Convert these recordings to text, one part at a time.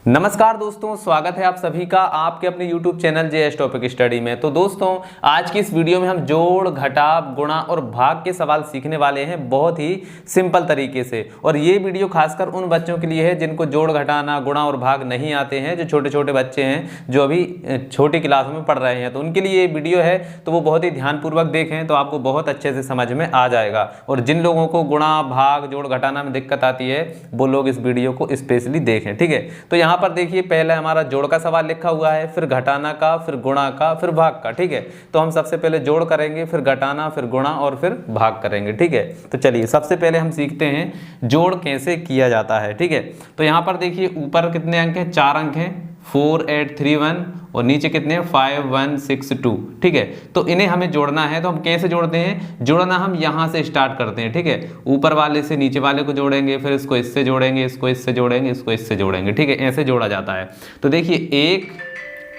नमस्कार दोस्तों, स्वागत है आप सभी का आपके अपने YouTube channel JS topic study में। तो दोस्तों, आज की इस वीडियो में हम जोड़, घटाव, गुणा और भाग के सवाल सीखने वाले हैं बहुत ही सिंपल तरीके से। और ये वीडियो खासकर उन बच्चों के लिए है जिनको जोड़, घटाना, गुणा और भाग नहीं आते हैं, जो छोटे छोटे बच्चे हैं जो अभी छोटी क्लासों में पढ़ रहे हैं। तो उनके लिए ये वीडियो है, तो वो बहुत ही ध्यानपूर्वक देखें तो आपको बहुत अच्छे से समझ में आ जाएगा। और जिन लोगों को गुणा, भाग, जोड़, घटाना में दिक्कत आती है वो लोग इस वीडियो को स्पेशली देखें, ठीक है। तो यहाँ पर देखिए, पहले हमारा जोड़ का सवाल लिखा हुआ है, फिर घटाना का, फिर गुणा का, फिर भाग का, ठीक है। तो हम सबसे पहले जोड़ करेंगे, फिर घटाना, फिर गुणा और फिर भाग करेंगे, ठीक है। तो चलिए सबसे पहले हम सीखते हैं जोड़ कैसे किया जाता है, ठीक है। तो यहाँ पर देखिए, ऊपर कितने अंक हैं? 4 अंक हैं, 4 8 3 1 और नीचे कितने हैं? 5 1 6 2, ठीक है। तो इन्हें हमें जोड़ना है, तो हम कैसे जोड़ते हैं? जोड़ना हम यहाँ से स्टार्ट करते हैं, ठीक है। ऊपर वाले से नीचे वाले को जोड़ेंगे, फिर इसको इससे जोड़ेंगे, इसको इससे जोड़ेंगे, इसको इससे जोड़ेंगे, ठीक है। ऐसे जोड़ा जाता है। तो देखिए 1,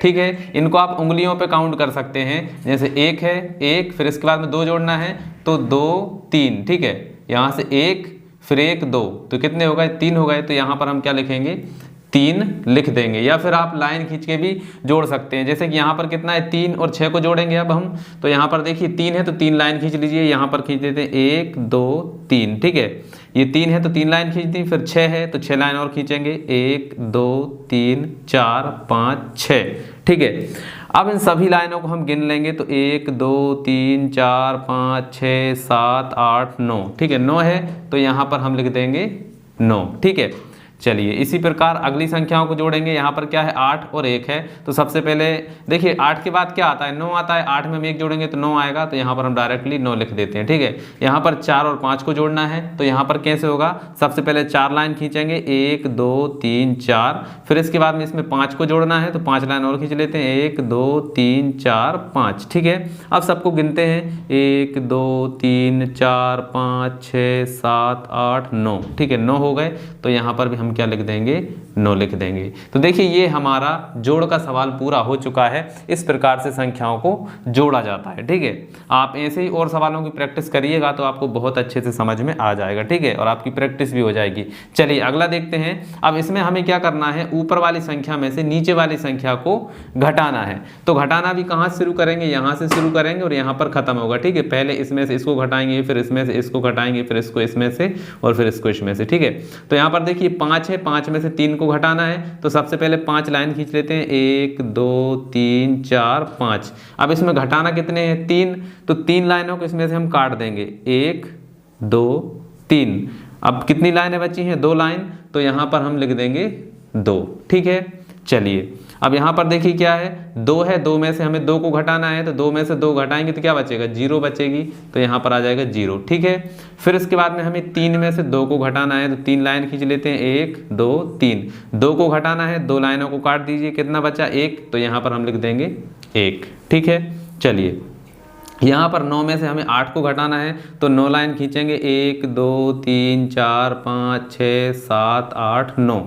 ठीक है, इनको आप उंगलियों पे काउंट कर सकते हैं। जैसे 1 है, 1, फिर इसके बाद में 2 जोड़ना है तो 2 3, ठीक है। यहाँ से 1, फिर 1 2, तो कितने हो गए? 3 हो गए। तो यहाँ पर हम क्या लिखेंगे? 3 लिख देंगे, या फिर आप लाइन खींच के भी जोड़ सकते हैं। जैसे कि यहाँ पर कितना है? 3 और 6 को जोड़ेंगे अब हम। तो यहाँ पर देखिए 3 है तो 3 लाइन खींच लीजिए, यहाँ पर खींच देते हैं 1 2 3, ठीक है। ये 3 है तो 3 लाइन खींच दी, फिर 6 है तो 6 लाइन और खींचेंगे, 1 2 3 4 5 6, ठीक है। अब इन सभी लाइनों को हम गिन लेंगे तो 1 2 3 4 5 6 7 8 9, ठीक है। 9 है तो यहाँ पर हम लिख देंगे 9, ठीक है। चलिए इसी प्रकार अगली संख्याओं को जोड़ेंगे। यहाँ पर क्या है? 8 और 1 है। तो सबसे पहले देखिए 8 के बाद क्या आता है? 9 आता है। 8 में हम 1 जोड़ेंगे तो 9 आएगा, तो यहाँ पर हम डायरेक्टली 9 लिख देते हैं, ठीक है। यहाँ पर 4 और 5 को जोड़ना है, तो यहाँ पर कैसे होगा? सबसे पहले 4 लाइन खींचेंगे, 1 2 3 4, फिर इसके बाद में इसमें 5 को जोड़ना है तो 5 लाइन और खींच लेते हैं, 1 2 3 4 5, ठीक है। अब सबको गिनते हैं, 1 2 3 4 5 6 7 8 9, ठीक है। 9 हो गए, तो यहाँ पर भी हम क्या लिख देंगे? 9 लिख देंगे। तो देखिए ये हमारा जोड़ का सवाल पूरा हो चुका है। इस प्रकार से संख्याओं को जोड़ा जाता है, ठीक है। आप ऐसे ही और सवालों की प्रैक्टिस करिएगा तो आपको बहुत अच्छे से समझ में आ जाएगा, ठीक है, और आपकी प्रैक्टिस भी हो जाएगी। चलिए अगला देखते हैं। अब इसमें हमें क्या करना है? ऊपर वाली संख्या में से नीचे वाली संख्या को घटाना है। तो घटाना भी कहाँ से शुरू करेंगे? यहाँ से शुरू करेंगे और यहाँ पर खत्म होगा, ठीक है। पहले इसमें से इसको घटाएंगे, फिर इसमें से इसको घटाएंगे, फिर इसको इसमें से और फिर इसको इसमें से, ठीक है। तो यहाँ पर देखिए 5 है, 5 में से 3 को घटाना है, तो सबसे पहले 5 लाइन खींच लेते हैं, 1 2 3 4 5। अब इसमें घटाना कितने हैं? 3, तो 3 लाइनों को इसमें से हम काट देंगे, 1 2 3। अब कितनी लाइनें बची हैं? 2 लाइन, तो यहाँ पर हम लिख देंगे 2, ठीक है। चलिए अब यहाँ पर देखिए क्या है? 2 है, 2 में से हमें 2 को घटाना है, तो 2 में से 2 घटाएंगे तो क्या बचेगा? 0 बचेगी, तो यहाँ पर आ जाएगा 0, ठीक है। फिर इसके बाद में हमें 3 में से 2 को घटाना है, तो 3 लाइन खींच लेते हैं, 1 2 3। 2 को घटाना है, 2 लाइनों को काट दीजिए, कितना बचा? 1, तो यहाँ पर हम लिख देंगे 1, ठीक है। चलिए यहाँ पर 9 में से हमें 8 को घटाना है, तो 9 लाइन खींचेंगे, 1 2 3 4 5 6 7 8 9।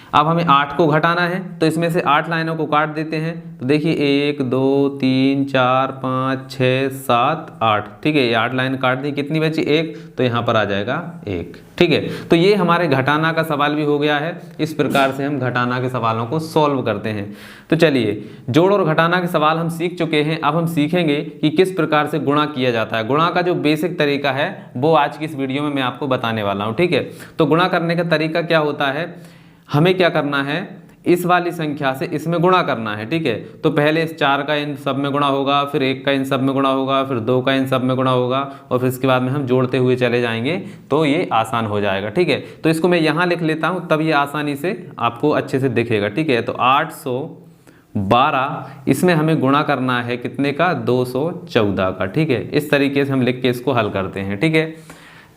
अब हमें 8 को घटाना है, तो इसमें से 8 लाइनों को काट देते हैं, तो देखिए 1 2 3 4 5 6 7 8, ठीक है। ये 8 लाइन काट दी, कितनी बची? 1, तो यहाँ पर आ जाएगा 1, ठीक है। तो ये हमारे घटाना का सवाल भी हो गया है। इस प्रकार से हम घटाना के सवालों को सॉल्व करते हैं। तो चलिए जोड़ और घटाना के सवाल हम सीख चुके हैं। अब हम सीखेंगे कि किस प्रकार से गुणा किया जाता है। गुणा का जो बेसिक तरीका है वो आज की इस वीडियो में मैं आपको बताने वाला हूँ, ठीक है। तो गुणा करने का तरीका क्या होता है? हमें क्या करना है? इस वाली संख्या से इसमें गुणा करना है, ठीक है। तो पहले इस 4 का इन सब में गुणा होगा, फिर 1 का इन सब में गुणा होगा, फिर 2 का इन सब में गुणा होगा, और फिर इसके बाद में हम जोड़ते हुए चले जाएंगे, तो ये आसान हो जाएगा, ठीक है। तो इसको मैं यहाँ लिख लेता हूँ, तब ये आसानी से आपको अच्छे से दिखेगा, ठीक है। तो 812 इसमें हमें गुणा करना है कितने का? 214 का, ठीक है। इस तरीके से हम लिख के इसको हल करते हैं, ठीक है।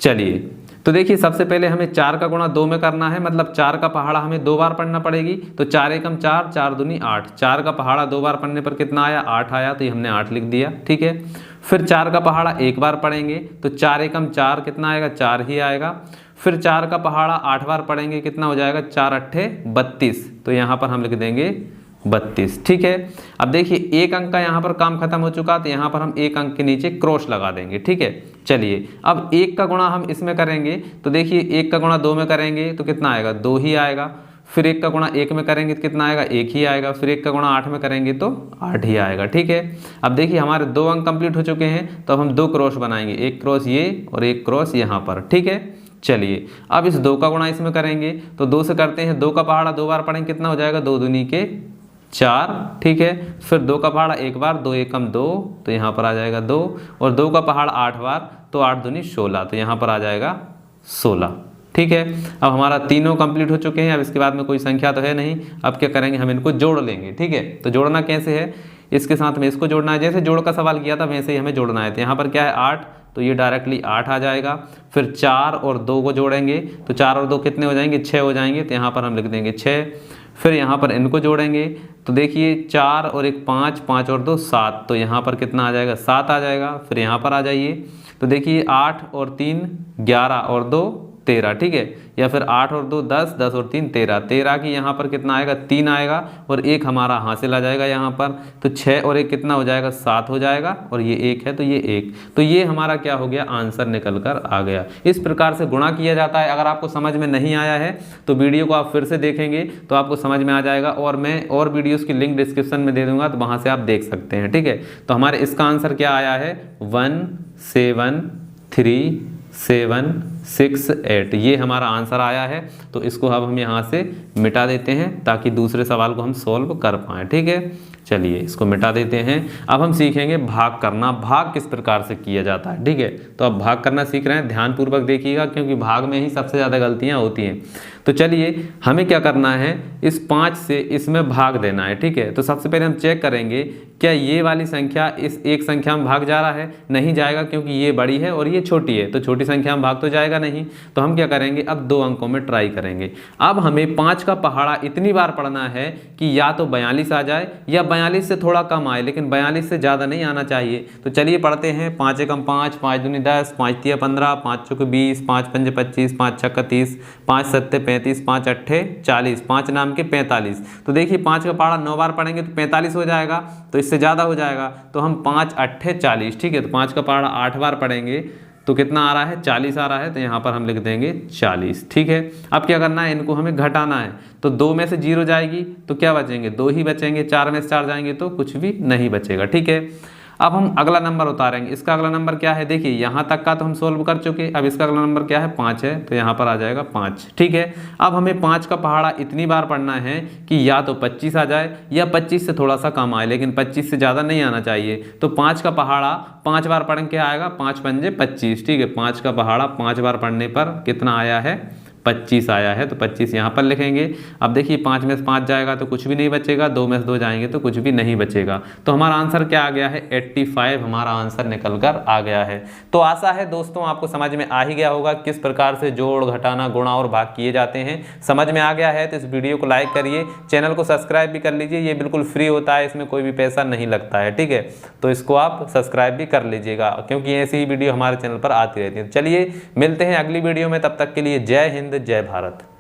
चलिए तो देखिए सबसे पहले हमें 4 का गुणा 2 में करना है, मतलब 4 का पहाड़ा हमें 2 बार पढ़ना पड़ेगी। तो 4 एकम 4, 4 दूनी 8। 4 का पहाड़ा 2 बार पढ़ने पर कितना आया? 8 आया, तो ये हमने 8 लिख दिया, ठीक है। फिर 4 का पहाड़ा 1 बार पढ़ेंगे, तो 4 एकम 4 कितना आएगा? 4 ही आएगा। फिर 4 का पहाड़ा 8 बार पढ़ेंगे, कितना हो जाएगा? 4 अट्ठे 32, तो यहाँ पर हम लिख देंगे 32, ठीक है। अब देखिए 1 अंक का यहाँ पर काम खत्म हो चुका, तो यहाँ पर हम 1 अंक के नीचे क्रॉस लगा देंगे, ठीक है। चलिए अब 1 का गुणा हम इसमें करेंगे, तो देखिए 1 का गुणा 2 में करेंगे तो कितना आएगा? 2 ही आएगा। फिर 1 का गुणा 1 में करेंगे तो कितना आएगा, 1 ही आएगा। फिर 1 का गुणा 8 में करेंगे तो 8 ही आएगा। ठीक है, अब देखिए हमारे 2 अंक कंप्लीट हो चुके हैं, तो अब हम 2 क्रॉस बनाएंगे, 1 क्रॉस ये और 1 क्रॉस यहाँ पर। ठीक है, चलिए अब इस 2 का गुणा इसमें करेंगे तो 2 से करते हैं, 2 का पहाड़ा 2 बार पढ़ेंगे कितना हो जाएगा, 2 दूनी के 4। ठीक है, फिर 2 का पहाड़ा 1 बार, 2 एकम 2, तो यहाँ पर आ जाएगा 2, और 2 का पहाड़ा 8 बार, तो 8 दूनी 16, तो यहाँ पर आ जाएगा 16। ठीक है, अब हमारा तीनों कंप्लीट हो चुके हैं। अब इसके बाद में कोई संख्या तो है नहीं, अब क्या करेंगे, हम इनको जोड़ लेंगे। ठीक है, तो जोड़ना कैसे है, इसके साथ में इसको जोड़ना है, जैसे जोड़ का सवाल किया था वैसे ही हमें जोड़ना है। तो यहाँ पर क्या है 8, तो ये डायरेक्टली 8 आ जाएगा। फिर 4 और 2 को जोड़ेंगे तो 4 और 2 कितने हो जाएंगे, 6 हो जाएंगे, तो यहाँ पर हम लिख देंगे 6। फिर यहाँ पर इनको जोड़ेंगे तो देखिए 4 और 1 5, 5 और 2 7, तो यहाँ पर कितना आ जाएगा, 7 आ जाएगा। फिर यहाँ पर आ जाइए तो देखिए 8 और 3 11 और 2 13। ठीक है, या फिर 8 और 2 10, 10 और 3 13, 13 की यहाँ पर कितना आएगा, 3 आएगा, और 1 हमारा हासिल आ जाएगा यहाँ पर। तो 6 और 1 कितना हो जाएगा, 7 हो जाएगा, और ये 1 है तो ये 1, तो ये हमारा क्या हो गया, आंसर निकल कर आ गया। इस प्रकार से गुणा किया जाता है। अगर आपको समझ में नहीं आया है तो वीडियो को आप फिर से देखेंगे तो आपको समझ में आ जाएगा, और मैं और वीडियोज़ की लिंक डिस्क्रिप्शन में दे दूंगा, तो वहाँ से आप देख सकते हैं। ठीक है, तो हमारे इसका आंसर क्या आया है, 1 7 3 7 6 8, ये हमारा आंसर आया है। तो इसको अब हम यहाँ से मिटा देते हैं ताकि दूसरे सवाल को हम सॉल्व कर पाएँ। ठीक है, चलिए इसको मिटा देते हैं। अब हम सीखेंगे भाग करना, भाग किस प्रकार से किया जाता है। ठीक है, तो अब भाग करना सीख रहे हैं, ध्यानपूर्वक देखिएगा क्योंकि भाग में ही सबसे ज़्यादा गलतियाँ होती हैं। तो चलिए हमें क्या करना है, इस 5 से इसमें भाग देना है। ठीक है, तो सबसे पहले हम चेक करेंगे क्या ये वाली संख्या इस एक संख्या में भाग जा रहा है, नहीं जाएगा क्योंकि ये बड़ी है और ये छोटी है, तो छोटी संख्या में भाग तो जाएगा नहीं। तो हम क्या करेंगे, अब 2 अंकों में ट्राई करेंगे। अब हमें 5 का पहाड़ा इतनी बार पढ़ना है कि या तो 42 आ जाए या 42 से थोड़ा कम आए, लेकिन 42 से ज़्यादा नहीं आना चाहिए। तो चलिए पढ़ते हैं, 5 एकम 5, 5 दूनी 10, 5 तिया 15, 5 चौके 20, 5 पंजे 25, 5 छक्का 30, 5 सत्ते 35, 5 अट्ठे 40, 5 नाम के 45। तो देखिए 5 का पहाड़ा 9 बार पढ़ेंगे तो 45 हो जाएगा, तो इससे ज़्यादा हो जाएगा, तो हम 5 अट्ठे 40। ठीक है, तो 5 का पहाड़ा 8 बार पढ़ेंगे तो कितना आ रहा है, 40 आ रहा है, तो यहाँ पर हम लिख देंगे 40। ठीक है, अब क्या करना है, इनको हमें घटाना है। तो 2 में से 0 जाएगी तो क्या बचेंगे, 2 ही बचेंगे। 4 में से 4 जाएंगे तो कुछ भी नहीं बचेगा। ठीक है, अब हम अगला नंबर उतारेंगे। इसका अगला नंबर क्या है, देखिए यहाँ तक का तो हम सोल्व कर चुके। अब इसका अगला नंबर क्या है, 5 है, तो यहाँ पर आ जाएगा 5। ठीक है, अब हमें 5 का पहाड़ा इतनी बार पढ़ना है कि या तो 25 आ जाए या 25 से थोड़ा सा कम आए, लेकिन 25 से ज़्यादा नहीं आना चाहिए। तो 5 का पहाड़ा 5 बार पढ़ेंगे क्या आएगा, 5 पंजे 25। ठीक है, 5 का पहाड़ा 5 बार पढ़ने पर कितना आया है, 25 आया है, तो 25 यहाँ पर लिखेंगे। अब देखिए 5 में से 5 जाएगा तो कुछ भी नहीं बचेगा, 2 में से 2 जाएंगे तो कुछ भी नहीं बचेगा। तो हमारा आंसर क्या आ गया है, 85 हमारा आंसर निकल कर आ गया है। तो आशा है दोस्तों आपको समझ में आ ही गया होगा किस प्रकार से जोड़ घटाना गुणा और भाग किए जाते हैं। समझ में आ गया है तो इस वीडियो को लाइक करिए, चैनल को सब्सक्राइब भी कर लीजिए, ये बिल्कुल फ्री होता है, इसमें कोई भी पैसा नहीं लगता है। ठीक है, तो इसको आप सब्सक्राइब भी कर लीजिएगा क्योंकि ऐसी ही वीडियो हमारे चैनल पर आती रहती है। चलिए मिलते हैं अगली वीडियो में, तब तक के लिए जय हिंद जय भारत।